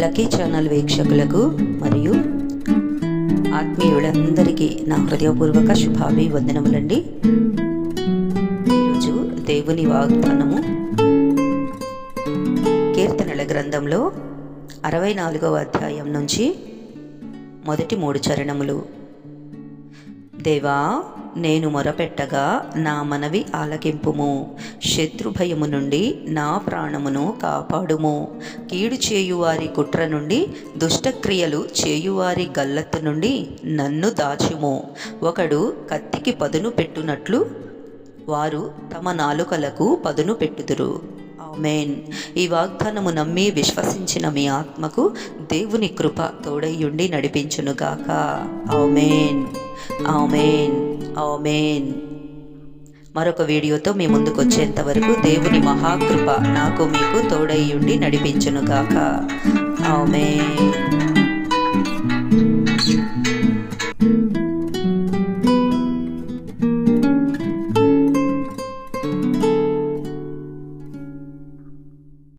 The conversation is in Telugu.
లక్కీ ఛానల్ వీక్షకులకు మరియు ఆత్మీయులందరికీ నా హృదయపూర్వక శుభాభివందనములండి. ఈరోజు దేవుని వాగ్దానము కీర్తనల గ్రంథంలో 64వ అధ్యాయం నుంచి మొదటి 3 చరణములు. దేవా, నేను మొరపెట్టగా నా మనవి ఆలకింపుము. శత్రుభయము నుండి నా ప్రాణమును కాపాడుము. కీడు చేయువారి కుట్ర నుండి, దుష్టక్రియలు చేయువారి గల్లత్తు నుండి నన్ను దాచుము. ఒకడు కత్తికి పదును పెట్టునట్లు వారు తమ నాలుకలకు పదును పెట్టుదురు. ఆమేన్. ఈ వాగ్దానము నమ్మి విశ్వసించిన మీ ఆత్మకు దేవుని కృప తోడయ్యుండి నడిపించునుగాక. ఆమేన్, ఆమేన్, ఆమేన్. మరొక వీడియోతో మీ ముందుకు వచ్చేంత వరకు దేవుని మహాకృప నాకు మీకు తోడయ్యుండి నడిపించునుగాక. ఆమేన్.